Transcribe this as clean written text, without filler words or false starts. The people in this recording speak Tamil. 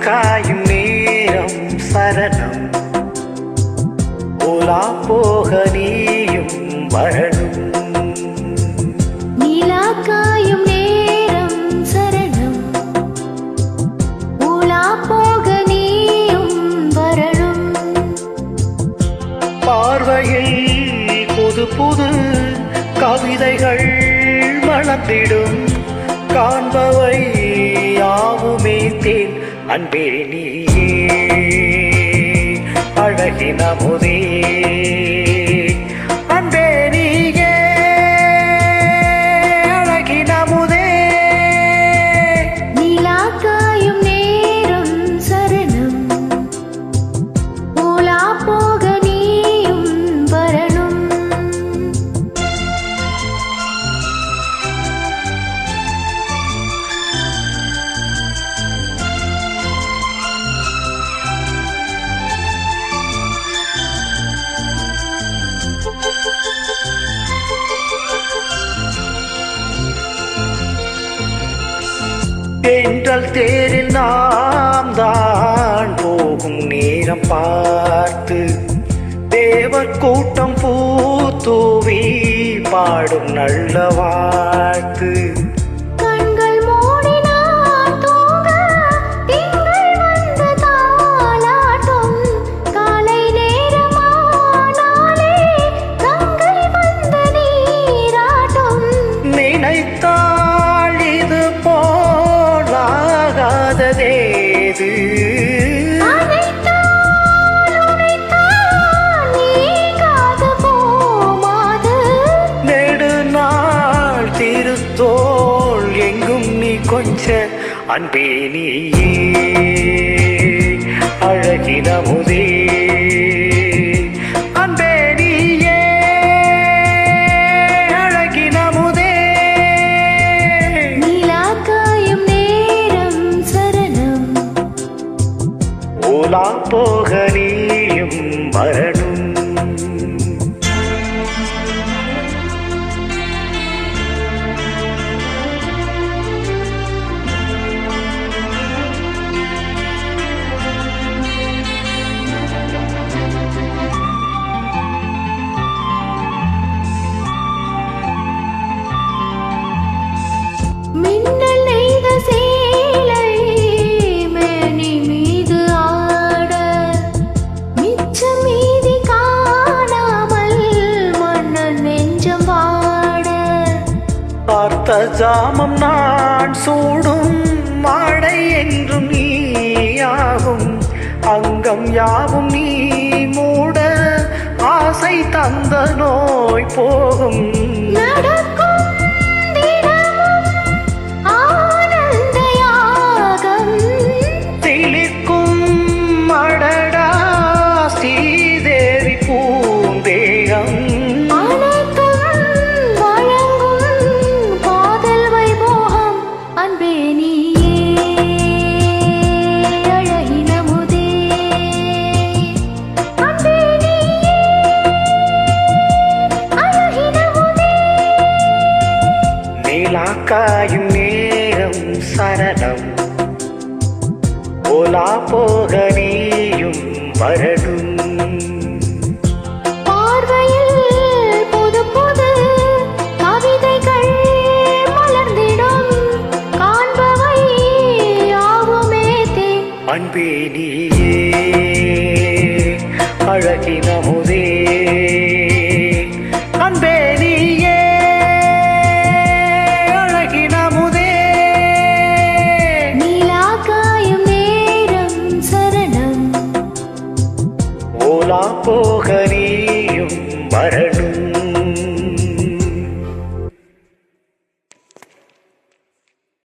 காயும் நேரம் சரணம் உலா போக நீயும் வரணும். நிலா காயும் நேரம் சரணம் உலா போக நீயும் வரணும். பார்வையில் புது புது கவிதைகள் மலர்ந்திடும் காண்பவை யாவுமே தேன் அன்பே நீயே அழகின முதே அன்பே நீயே அழகின முதே. நிலா காயும் நேரம் சரணம் உலா போக நீயும் வரணும். தென்றல் தேரில் நாம் தான் போகும் நேரம் பார்த்து தேவர் கூட்டம் பூத்தூவி பாடும் நல்ல வாழ்த்து. கண்கள் மூடினான் தூங்க திங்கள் வந்து தாலாட்டும் காலை நேரமானாலே கங்கை வந்து நீராட்டும். நினைத்தாள் இது போலாகாததேது நெடுநாள் திருத்தோள் எங்கும் நீ கொஞ்ச அன்பே நீயே அழகின முதே அன்பே நீயே அழகின முதே. நிலா காயும் நேரம் சரணம் உலா போக நீயும் வரணும். மின்னல் நெய்த சேலை மேனி மீது ஆட மிச்சம் மீதி காணாமல் மன்னன் நெஞ்சம் வாட. பார்த்த ஜாமம் நான் சூடும் மாடை என்றும் நீயாகும் அங்கம் யாவும் நீ மூட ஆசை தந்த நோய் போகும். நடக்கும் தினமும் ஆனந்த யாகம் திளிக்கும் மடடா ஸ்ரீதேவி பூந்தேகம். அனைத்தும் வழங்கும் காதல் வைபோகம் அன்பே நீயே அழகின முதே அன்பே நீயே அழகின முதே. நிலா காயும் நேரம் சரணம் உலா போக நீயும் வரணும். பார்வையில் புது புது கவிதைகள் மலர்ந்திடும் காண்பவை யாவுமே தேன் அன்பே நீயே அழகின முதே அன்பே நீயே அழகின முதே. நிலா காயும் நேரம் சரணம் உலா போக